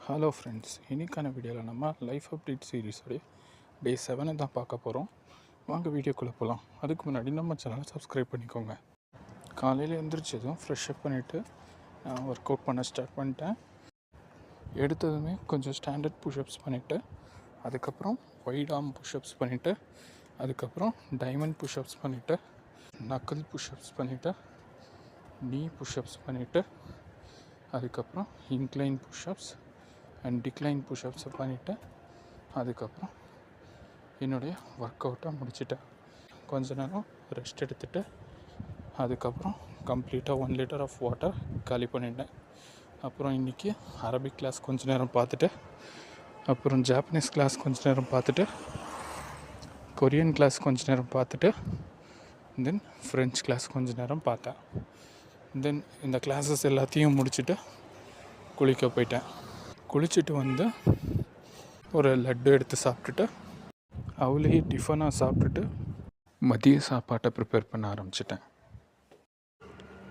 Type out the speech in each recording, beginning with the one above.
Hello friends, இன்றைக்கான வீடியோவில் நம்ம லைஃப் அப்டேட் சீரீஸோடைய டே 7 தான் பார்க்க போகிறோம். வாங்க வீடியோக்குள்ளே போகலாம். அதுக்கு முன்னாடி நம்ம சேனலை சப்ஸ்கிரைப் பண்ணிக்கோங்க. காலையில் எழுந்திரிச்சதும் ஃப்ரெஷ் அப் பண்ணிவிட்டு நான் ஒர்க் அவுட் பண்ண ஸ்டார்ட் பண்ணிட்டேன். எடுத்ததுமே கொஞ்சம் ஸ்டாண்டர்ட் புஷ்அப்ஸ் பண்ணிவிட்டு அதுக்கப்புறம் ஒயிட் ஆர்ம் புஷ்அப்ஸ் பண்ணிவிட்டு அதுக்கப்புறம் டைமண்ட் புஷ்அப்ஸ் பண்ணிவிட்டு நக்கல் புஷ்அப்ஸ் பண்ணிவிட்டு நீ புஷ்அப்ஸ் பண்ணிவிட்டு அதுக்கப்புறம் இன்க்ளைன் புஷ்அப்ஸ் அண்ட் டிக்ளைன் புஷ்அப்ஸை பண்ணிவிட்டு அதுக்கப்புறம் என்னுடைய ஒர்க் அவுட்டை முடிச்சிட்டேன். கொஞ்ச நேரம் ரெஸ்ட் எடுத்துகிட்டு அதுக்கப்புறம் கம்ப்ளீட்டாக 1 லிட்டர் ஆஃப் வாட்டர் காலி பண்ணிட்டேன். அப்புறம் இன்றைக்கி அரபிக் கிளாஸ் கொஞ்ச நேரம் பார்த்துட்டு அப்புறம் ஜாப்பனீஸ் கிளாஸ் கொஞ்ச நேரம் பார்த்துட்டு கொரியன் கிளாஸ் கொஞ்ச நேரம் பார்த்துட்டு தென் ஃப்ரெஞ்ச் கிளாஸ் கொஞ்ச நேரம் பார்த்தேன். தென் இந்த கிளாஸஸ் எல்லாத்தையும் முடிச்சுட்டு குளிக்க போயிட்டேன். குளிச்சுட்டு வந்து ஒரு லட்டு எடுத்து சாப்பிட்டுட்டு அவளையே டிஃபனாக சாப்பிட்டுட்டு மதிய சாப்பாட்டை ப்ரிப்பேர் பண்ண ஆரம்பிச்சிட்டேன்.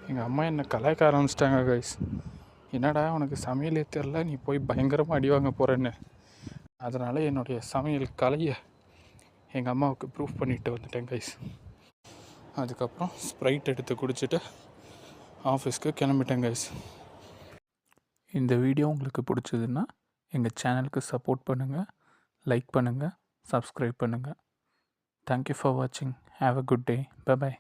எங்கள் அம்மா என்னை கலாய்க்க ஆரம்பிச்சிட்டாங்க. கைஸ், என்னடா உனக்கு சமையலே தெரில, நீ போய் பயங்கரமாக அடி வாங்க போகிறேன்னு. அதனால் என்னுடைய சமையல் கலையை எங்கள் அம்மாவுக்கு ப்ரூஃப் பண்ணிட்டு வந்துட்டேன். கைஸ், அதுக்கப்புறம் ஸ்ப்ரைட் எடுத்து குடிச்சிட்டு ஆஃபீஸ்க்கு கிளம்பிட்டேன். கைஸ், இந்த வீடியோ உங்களுக்கு பிடிச்சதுன்னா எங்கள் சேனலுக்கு சப்போர்ட் பண்ணுங்கள், லைக் பண்ணுங்கள், சப்ஸ்கிரைப் பண்ணுங்கள். தேங்க்யூ ஃபார் வாட்சிங். Have a good day. By.